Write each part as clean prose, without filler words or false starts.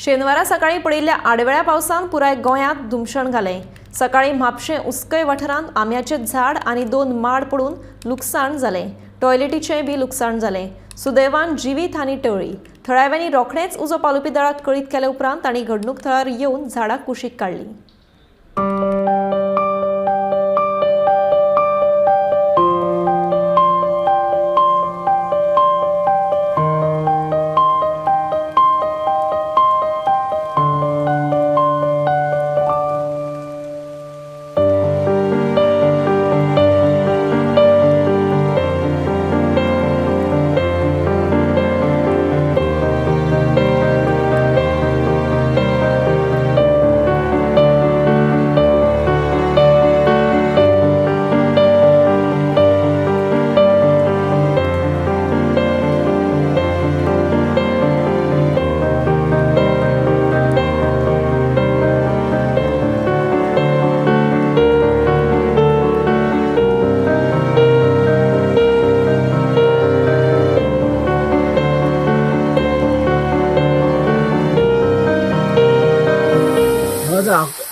शेनवारा सकाळी पडिल्ल्या आडवेळ्या पावसान पुराय गोंयांत धुमशण घालें। सकाळी म्हापशें उस्कय वाठारांत आंब्याचें झाड आनी 2 माड पडून लुकसाण जालें। टॉयलेटीचें बी लुकसाण जालें। सुदैवान जिवीत हानी टळ्ळी। थळाव्यांनी रोखडेंच उजो पालोवपी दळाक कळीत केले उपरांत तांणी घडणूक थळार येवन झाडां कुशीक काडली।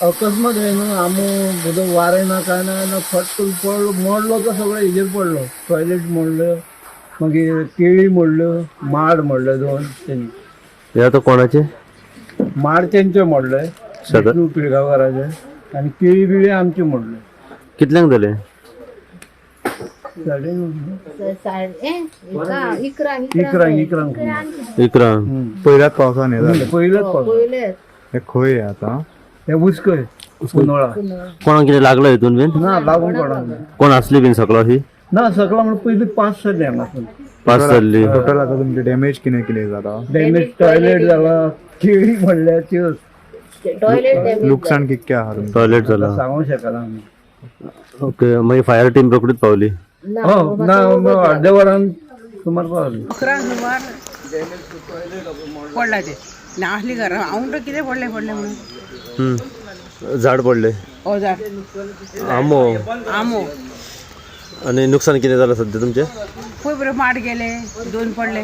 अकस्मात आमू बदल वारें ना काय ना फट पडलो मोडलो तो सगळं हेजेर पडलो। टॉयलेट मोडलं, मागीर केळी मोडल्यो, माड मोडले 2 तेंनी। हे आता कोणाचे? माड तेंचे मोडले पिळगांवकाराचे, आनी केळी बिळी आमचे मोडले। कितल्यांक जाले? इकरांक पहिल्याच पावसान हे झालं। पहिलेच पावस हे खंय आता हे उस्कय उन्हाळा कोणाक कितें लागलं हितून बीन? ना लागून पडना कोण असली बीन सकलो ही? ना सकला म्हणून पयलीं 5 जाली हांगा 5 जाल्ली। टोटल आता तुमचे डॅमेज कितें जाता? डॅमेज टॉयलेट जाला, केळी मोडल्या त्यो लुकसाण कितके आहा तुमचें? टॉयलेट जाला। सांगूंक शकना आमी। ओके, मागीर फायर टीम रोखडीच पावली? हो ना, अर्ध्या वरान सुमार पावली। सुमार पडला ते नासली घरा हांव तर कितें पडलें म्हणून झाड पडले, आंबो आनी नुकसान कितें जालां सद्या तुमचें? खूब बरें माड गेले, 2 पडले,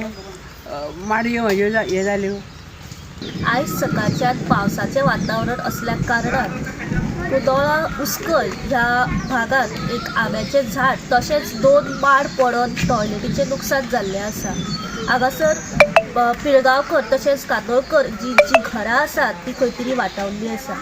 माडयो हे जाल्यो। आयज सकाळच्यान पावसाचें वातावरण असल्या कारणान कुदोळा उस्कय ह्या भागात एक आंब्याचें झाड तशेंच 2 माड पडून टॉयलेटीचें नुकसाण जाल्लें आसा। हांगासर पिळगांवकर तशेंच कातोळकर जी घरां आसात ती खंय तरी वाटावल्ली आसा।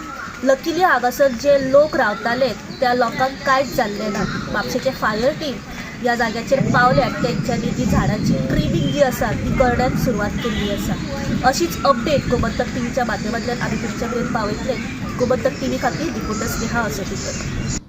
लकीली हांगासर जे लोक रावताले त्या लोकांक कांयच जाल्लें ना। म्हापशेचे फायर टीम ह्या जाग्याचेर पावल्यात, तेंच्यांनी ती झाडांची ट्रिमिंग जी आसा ती करण्यात सुरवात केल्ली आसा। अशीच अपडेट गोमंतक टीव्हीच्या माध्यमांतल्यान आमी तुमचे मेरेन पावयतले। गोमंतक टीव्ही खातीर रिपोर्टर स्नेहा असोटीकर।